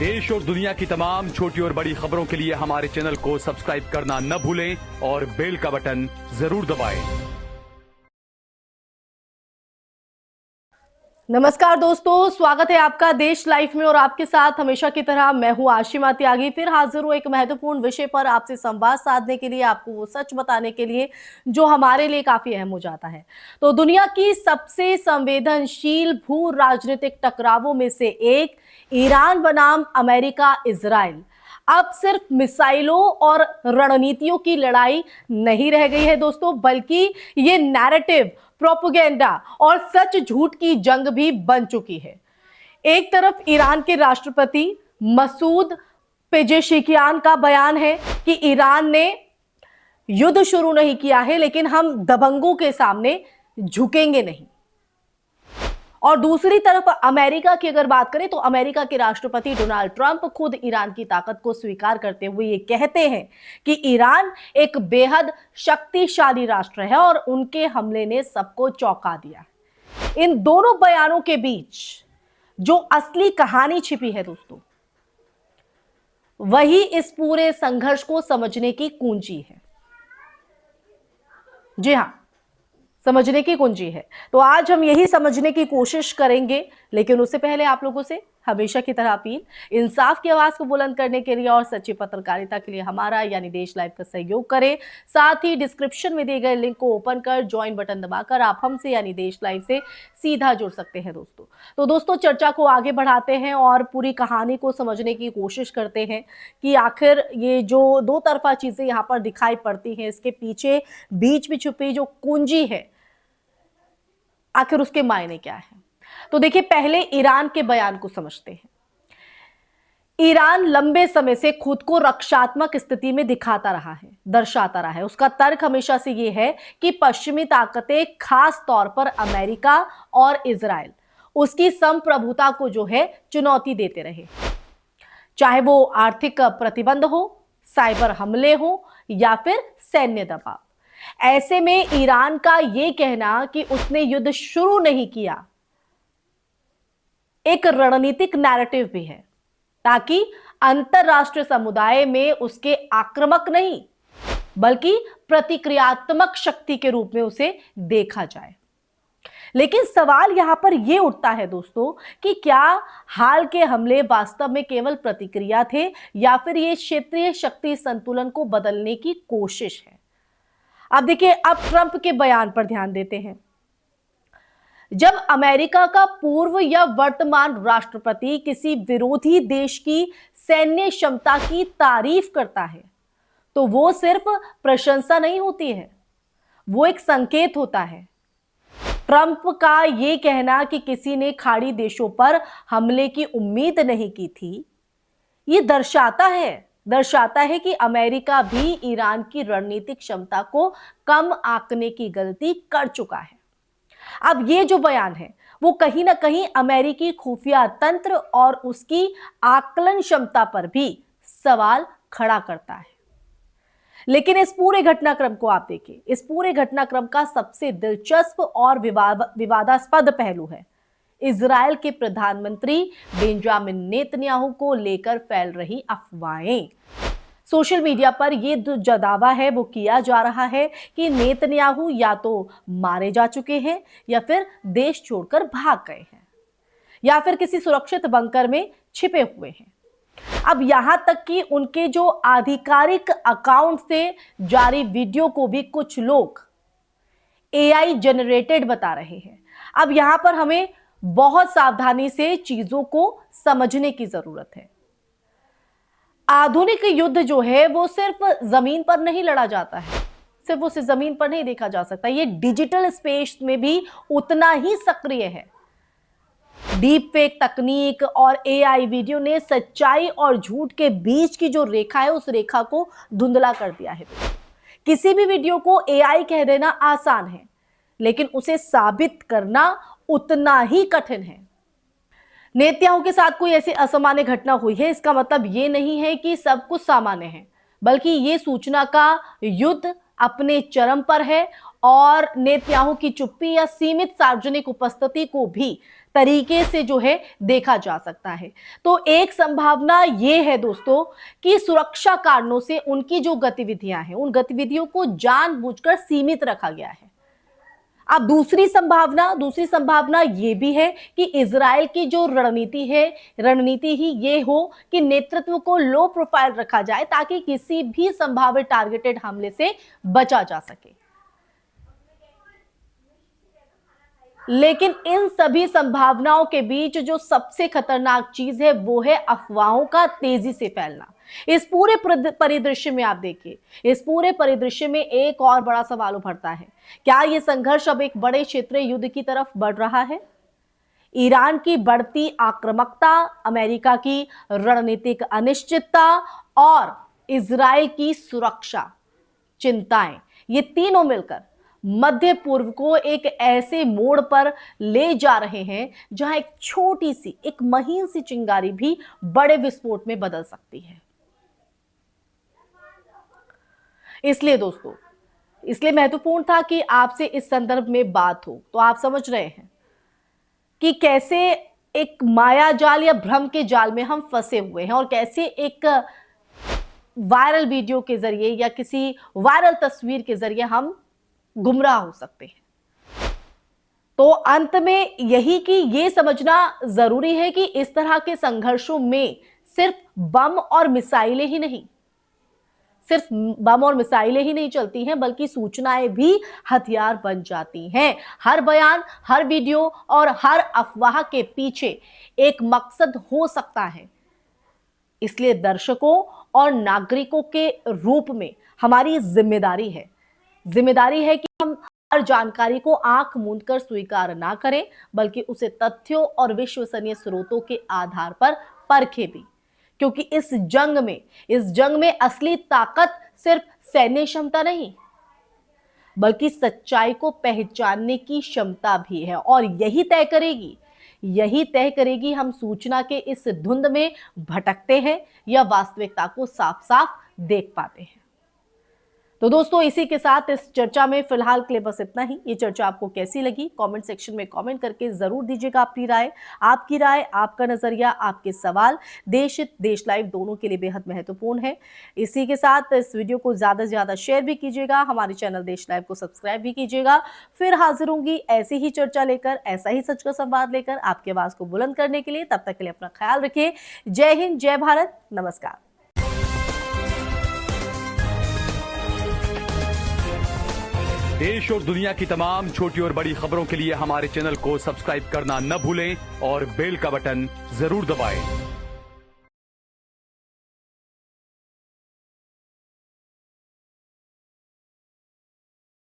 देश और दुनिया की तमाम छोटी और बड़ी खबरों के लिए हमारे चैनल को सब्सक्राइब करना न भूलें और बेल का बटन जरूर दबाएं। नमस्कार दोस्तों, स्वागत है आपका देश लाइफ में और आपके साथ हमेशा की तरह मैं हूं आशिमा त्यागी। फिर हाजिर हूं एक महत्वपूर्ण विषय पर आपसे संवाद साधने के लिए, आपको वो सच बताने के लिए जो हमारे लिए काफी अहम हो जाता है। तो दुनिया की सबसे संवेदनशील भू राजनीतिक टकरावों में से एक ईरान बनाम अमेरिका इजराइल अब सिर्फ मिसाइलों और रणनीतियों की लड़ाई नहीं रह गई है दोस्तों, बल्कि ये नैरेटिव, प्रोपेगेंडा और सच झूठ की जंग भी बन चुकी है। एक तरफ ईरान के राष्ट्रपति मसूद पेजेशिकियान का बयान है कि ईरान ने युद्ध शुरू नहीं किया है, लेकिन हम दबंगों के सामने झुकेंगे नहीं। और दूसरी तरफ अमेरिका की अगर बात करें तो अमेरिका के राष्ट्रपति डोनाल्ड ट्रंप खुद ईरान की ताकत को स्वीकार करते हुए ये कहते हैं कि ईरान एक बेहद शक्तिशाली राष्ट्र है और उनके हमले ने सबको चौंका दिया। इन दोनों बयानों के बीच जो असली कहानी छिपी है दोस्तों, वही इस पूरे संघर्ष को समझने की कुंजी है। जी हां, समझने की कुंजी है। तो आज हम यही समझने की कोशिश करेंगे, लेकिन उससे पहले आप लोगों से हमेशा की तरह अपील, इंसाफ की आवाज को बुलंद करने के लिए और सच्ची पत्रकारिता के लिए हमारा यानी देश लाइव का सहयोग करें। साथ ही डिस्क्रिप्शन में दिए गए लिंक को ओपन कर ज्वाइन बटन दबाकर आप हमसे यानी देश लाइव से सीधा जुड़ सकते हैं दोस्तों। तो दोस्तों, चर्चा को आगे बढ़ाते हैं और पूरी कहानी को समझने की कोशिश करते हैं कि आखिर ये जो दो तरफा चीजें यहाँ पर दिखाई पड़ती हैं, इसके पीछे बीच में छुपी जो कुंजी है, आखिर उसके मायने क्या है। तो देखिए, पहले ईरान के बयान को समझते हैं। ईरान लंबे समय से खुद को रक्षात्मक स्थिति में दिखाता रहा है, दर्शाता रहा है। उसका तर्क हमेशा से यह है कि पश्चिमी ताकतें, खास तौर पर अमेरिका और इजराइल, उसकी संप्रभुता को जो है चुनौती देते रहे, चाहे वो आर्थिक प्रतिबंध हो, साइबर हमले हो या फिर सैन्य दबाव। ऐसे में ईरान का यह कहना कि उसने युद्ध शुरू नहीं किया एक रणनीतिक नैरेटिव भी है, ताकि अंतरराष्ट्रीय समुदाय में उसके आक्रामक नहीं बल्कि प्रतिक्रियात्मक शक्ति के रूप में उसे देखा जाए। लेकिन सवाल यहां पर यह उठता है दोस्तों कि क्या हाल के हमले वास्तव में केवल प्रतिक्रिया थे या फिर यह क्षेत्रीय शक्ति संतुलन को बदलने की कोशिश है। अब देखिए, अब ट्रंप के बयान पर ध्यान देते हैं। जब अमेरिका का पूर्व या वर्तमान राष्ट्रपति किसी विरोधी देश की सैन्य क्षमता की तारीफ करता है, तो वो सिर्फ प्रशंसा नहीं होती है, वो एक संकेत होता है। ट्रंप का यह कहना कि किसी ने खाड़ी देशों पर हमले की उम्मीद नहीं की थी, ये दर्शाता है कि अमेरिका भी ईरान की रणनीतिक क्षमता को कम आंकने की गलती कर चुका है। अब ये जो बयान है वो कहीं ना कहीं अमेरिकी खुफिया तंत्र और उसकी आकलन क्षमता पर भी सवाल खड़ा करता है। लेकिन इस पूरे घटनाक्रम को आप देखिए, इस पूरे घटनाक्रम का सबसे दिलचस्प और विवादास्पद पहलू है इजराइल के प्रधानमंत्री बेंजामिन नेतन्याहू को लेकर फैल रही अफवाहें। सोशल मीडिया पर यह जो दावा है वो किया जा रहा है कि नेतन्याहू या तो मारे जा चुके हैं या फिर देश छोड़कर भाग गए हैं या फिर किसी सुरक्षित बंकर में छिपे हुए हैं। अब यहां तक कि उनके जो आधिकारिक अकाउंट से जारी वीडियो को भी कुछ लोग एआई जनरेटेड बता रहे हैं। अब यहां पर हमें बहुत सावधानी से चीजों को समझने की जरूरत है। आधुनिक युद्ध जो है वो सिर्फ जमीन पर नहीं लड़ा जाता है, सिर्फ उसे जमीन पर नहीं देखा जा सकता, ये डिजिटल स्पेस में भी उतना ही सक्रिय है। डीप फेक तकनीक और एआई वीडियो ने सच्चाई और झूठ के बीच की जो रेखा है उस रेखा को धुंधला कर दिया है। किसी भी वीडियो को एआई कह देना आसान है, लेकिन उसे साबित करना उतना ही कठिन है। नेतन्याहू के साथ कोई ऐसी असामान्य घटना हुई है, इसका मतलब ये नहीं है कि सब कुछ सामान्य है, बल्कि ये सूचना का युद्ध अपने चरम पर है और नेतन्याहू की चुप्पी या सीमित सार्वजनिक उपस्थिति को भी तरीके से जो है देखा जा सकता है। तो एक संभावना यह है दोस्तों कि सुरक्षा कारणों से उनकी जो गतिविधियां हैं उन गतिविधियों को जानबूझकर सीमित रखा गया है। अब दूसरी संभावना ये भी है कि इजराइल की जो रणनीति ही ये हो कि नेतृत्व को लो प्रोफाइल रखा जाए ताकि किसी भी संभावित टारगेटेड हमले से बचा जा सके। लेकिन इन सभी संभावनाओं के बीच जो सबसे खतरनाक चीज है वो है अफवाहों का तेजी से फैलना। इस पूरे परिदृश्य में आप देखिए, इस पूरे परिदृश्य में एक और बड़ा सवाल उभरता है, क्या यह संघर्ष अब एक बड़े क्षेत्रीय युद्ध की तरफ बढ़ रहा है? ईरान की बढ़ती आक्रामकता, अमेरिका की रणनीतिक अनिश्चितता और इजराइल की सुरक्षा चिंताएं, ये तीनों मिलकर मध्य पूर्व को एक ऐसे मोड़ पर ले जा रहे हैं जहां एक छोटी सी, एक महीन सी चिंगारी भी बड़े विस्फोट में बदल सकती है। इसलिए दोस्तों, इसलिए महत्वपूर्ण था कि आपसे इस संदर्भ में बात हो। तो आप समझ रहे हैं कि कैसे एक माया जाल या भ्रम के जाल में हम फंसे हुए हैं और कैसे एक वायरल वीडियो के जरिए या किसी वायरल तस्वीर के जरिए हम गुमराह हो सकते हैं। तो अंत में यही कि ये समझना जरूरी है कि इस तरह के संघर्षों में सिर्फ बम और मिसाइलें ही नहीं चलती हैं, बल्कि सूचनाएं भी हथियार बन जाती हैं। हर बयान, हर वीडियो और हर अफवाह के पीछे एक मकसद हो सकता है। इसलिए दर्शकों और नागरिकों के रूप में हमारी जिम्मेदारी है कि हम हर जानकारी को आंख मूंद कर स्वीकार ना करें, बल्कि उसे तथ्यों और विश्वसनीय स्रोतों के आधार पर परखें भी। क्योंकि इस जंग में असली ताकत सिर्फ सैन्य क्षमता नहीं, बल्कि सच्चाई को पहचानने की क्षमता भी है। और यही तय करेगी हम सूचना के इस धुंध में भटकते हैं या वास्तविकता को साफ साफ देख पाते हैं। तो दोस्तों, इसी के साथ इस चर्चा में फिलहाल के लिए बस इतना ही। ये चर्चा आपको कैसी लगी कमेंट सेक्शन में कमेंट करके जरूर दीजिएगा अपनी राय। आपकी राय, आपका नजरिया, आपके सवाल देश हित, देश लाइव दोनों के लिए बेहद महत्वपूर्ण है। इसी के साथ इस वीडियो को ज्यादा से ज्यादा शेयर भी कीजिएगा, हमारे चैनल देश लाइव को सब्सक्राइब भी कीजिएगा। फिर हाजिर होंगी ऐसी ही चर्चा लेकर, ऐसा ही सच का संवाद लेकर, आपकी आवाज को बुलंद करने के लिए। तब तक के लिए अपना ख्याल रखिए। जय हिंद, जय भारत, नमस्कार। देश और दुनिया की तमाम छोटी और बड़ी खबरों के लिए हमारे चैनल को सब्सक्राइब करना न भूलें और बेल का बटन जरूर दबाएं।